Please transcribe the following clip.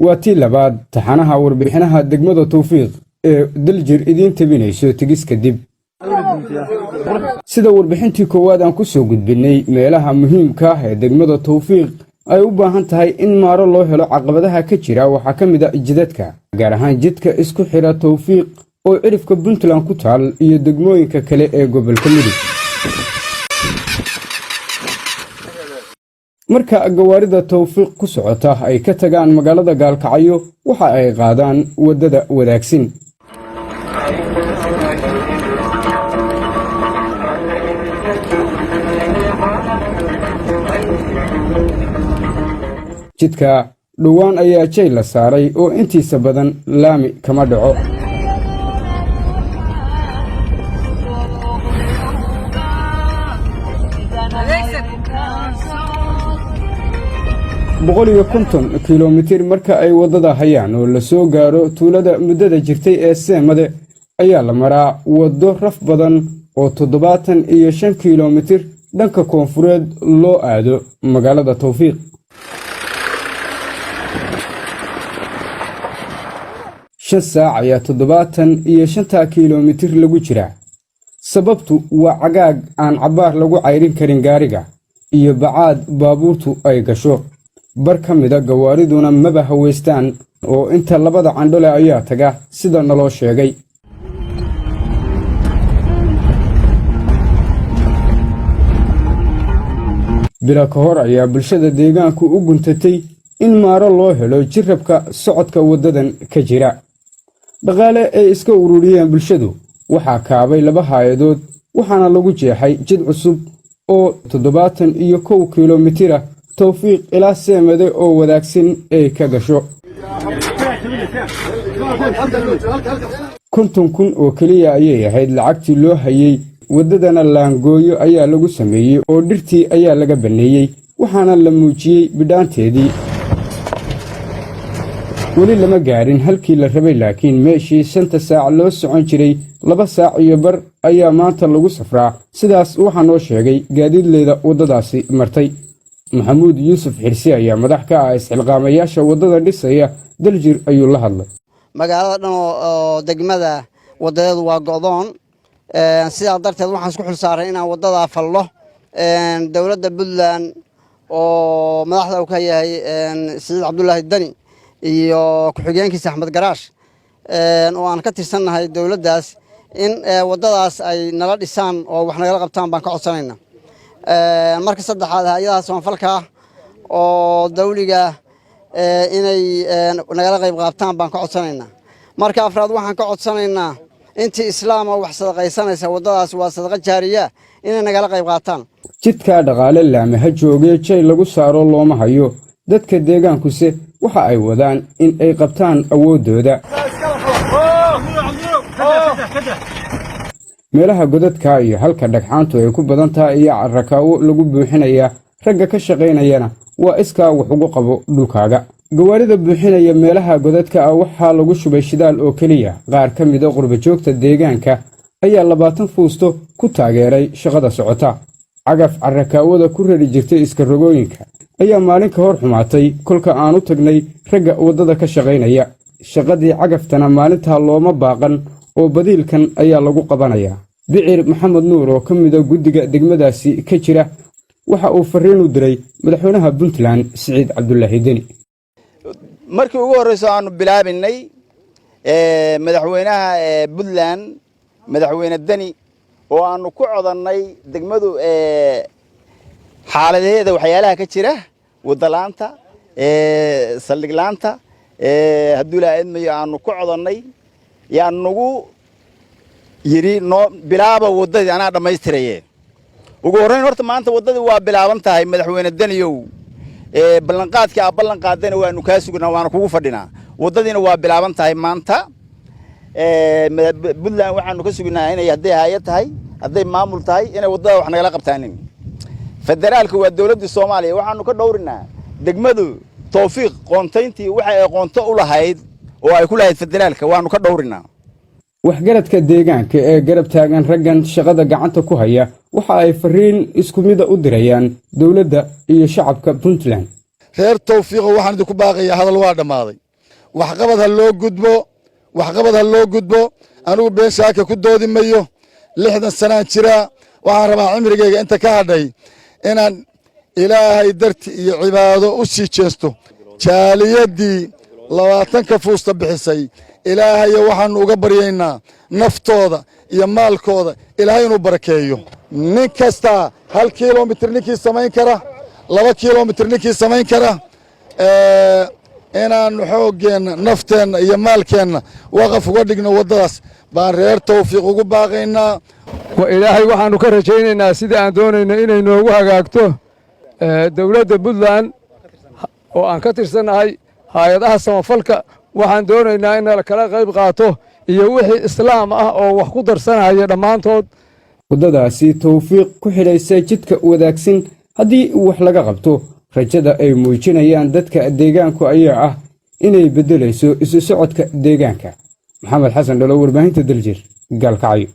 واتي لباد تحنها وربحنها دقمة توفيق دلجر إذين تبينيسو تقيس كدب sida warbixintii koowaad aan ku soo gudbinay meelaha muhiimka ah ee degmada Tawfiiq ay u baahan tahay in maaro loo helo caqabadaha ka jira waxa kamid ah jidadka gaar ahaan jidka isku xira Tawfiiq oo cirifka Puntland ku taal iyo degmooyinka kale ee gobolka Mudug marka gawaarida Tawfiiq ku socota ay ka tagaan magaalada Gaalkacyo waxa ay qaadaan wadada wadaagsin jidka dhawaan ayaa jay la saaray oo intiisa badan laami kama dhaco boqoliyo konton kiiloomitir marka ay wadada hayaan oo la soo gaaro tuulada muddada jirtay ee Seemade ayaa la maraa wado raf badan oo 75 kiiloomitir dhanka koonfureed loo aado magaalada Tawfiiq shan saac ayaa 75 kiiloomitir lagu jira sababtu waa cagaag aan cabaar lagu cayrin karin gaariga iyo bacaad baabuurtu ay gasho bar ka mida gawaariduna maba haweystaan oo inta labada candhole ayaa taga sida naloo sheegay bila ka hor ayaa bulshada deegaanku u guntatay in maaro loo helo jirabka socodka wadadan ka jira dhaqaale ay iska ururiyeen bulshadu waxaa kaabay laba hay'adood waxaana lagu jeexay jid cusub oo 71 kiiloomitir Tawfiiq ilaa Seemade oo wadaagsin ay ka gasho 50,000 oo kaliya ayay ahayd lacagtii loo hayay wadadana laangooyo ayaa lagu sameeyay oo dhirtii ayaa laga baneeyay waxaana la muujiyay bidhaanteedii weli lama gaarin halkii la rabay laakiin meeshii 5 saac loo socon jiray 2 saac iyo bar ayaa maanta lagu safraa sidaas waxa noo sheegay gaadiidleyda wadadaasi martay maxamuud yuusuf xirsi ayaa madax ka ah isxilqaamayaasha wadada dhisaya daljir ayuu la hadlay magaalada dhan oo degmada wadadeedu waa go'doon sidaa darteed waxaan isku xil saaray inaan wadada fallo dawladda Puntland oo madaxda uu ka yahay Saciid Cabdullaahi Dani iyo ku-xigeenkiisa Axmed Garaash oo aan ka tirsanahay dawladdaas in wadadaas ay nala dhisaan oo wax nagala qabtaan baan ka codsanaynaa marka saddexaad hay'adaha samafalka oo dawliga inay nagala qayb qaataan baan ka codsanaynaa marka afraad waxaan ka codsanaynaa intii islaam oo wax sadaqaysanaysa wadadaas waa sadaqa jaariya inay nagala qayb qaataan jidka dhaqaale laamaha joogay jay lagu saaro looma hayo dadka deegaankuse waxa ay wadaan in ay qabtaan awoodooda meelaha godadka iyo halka dhagxaantu ay ku badan tahay iyo carrakaawo lagu buuxinaya ragga ka shaqaynayana waa iskaa wax ugu qabo dhulkaaga gawaarida buuxinaya meelaha godadka ah waxaa lagu shubay shidaal oo keliya qaar ka mid ah qurba joogta deegaanka ayaa 20 fuusto ku taageeray shaqada socota cagaf carrakaawada ku rari jirtay iska rogooyinka ayaa maalin ka hor xumaatay kolka aan u tagnay ragga wadada ka shaqaynaya shaqadii cagaftana maalinta looma baaqan oo badiilkan ayaa lagu qabanaya bicir maxamed nuur oo ka mid ah guddiga degmadaasi ka jira waxa uu fariin u diray madaxweynaha Puntland Saciid Cabdullaahi Dani markii ugu horreysay aanu bilaabinay madaxweynaha Puntland madaxweyne Dani oo aanu ku codanay degmadu xaaladaheeda waxyaalaha ka jira wadalaanta saldhiglaanta hadduu la eedmayo aanu ku codanay yaa nagu yiri no bilaaba wadadii anaa dhamaystirayee ugu horreyn horta maanta wadadii waa bilaaban tahay madaxweyne Daniyow ballanqaadkii aan ballan qaadayna waanu kaa sugnaa waana kugu fadhinaa wadadiina waa bilaaban tahay maanta Puntland waxaanu ka sugnaa inay hadday hay'ad tahay hadday maamul tahay inay wadada wax nagala qabtaan federaalka waa dawladda Soomaaliya waxaanu ka dhowrinaa degmadu Tawfiiq qoontayntii waxa ay qoonto u lahayd oo ay ku lahayd federaalka waanu ka dhowrinaa waxgaradka deegaanka ee garab taagan raggan shaqada gacanta ku haya waxa ay fariin isku mid u dirayaan dawladda iyo shacabka Puntland reer Tawfiiq waxaan idinku baaqayaa hadal waa dhamaaday waxqabad ha loo gudbo anigu been shaaka ku doodi mayo 60 sanaan jiraa waxaan rabaa cimrigayga inta ka hadhay inaan ilaahay darti iyo cibaado u sii jeesto jaaliyadii 20 fuusta bixisay ilaahay waxaan uga baryaynaa naftooda iyo maalkooda ilaahay inuu barakeeyo nin kasta 1 kiiloomitir ninkii samayn kara 2 kiiloomitir ninkii samayn kara inaan xooggeena nafteenna iyo maalkeenna waqaf uga dhigno waddadaas baan reer Tawfiiq ugu baaqaynaa ilaahay waxaanu ka rajaynaynaa sida aan doonayno inay noogu hagaagto dawladda Puntland oo aan ka tirsanahay hay'adaha samafalka waxaan doonaynaa in la kala qayb qaato iyo wixii islaam ah oo wax ku darsanaya dhammaantood waddadaasi Tawfiiq ku xidhaysa jidka wadaagsan haddii wax laga qabto rajada ay muujinayaan dadka deegaanku ayaa ah inay beddelayso isu socodka deegaanka maxamed xasan dhalo warbaahinta daljir gaalkacyo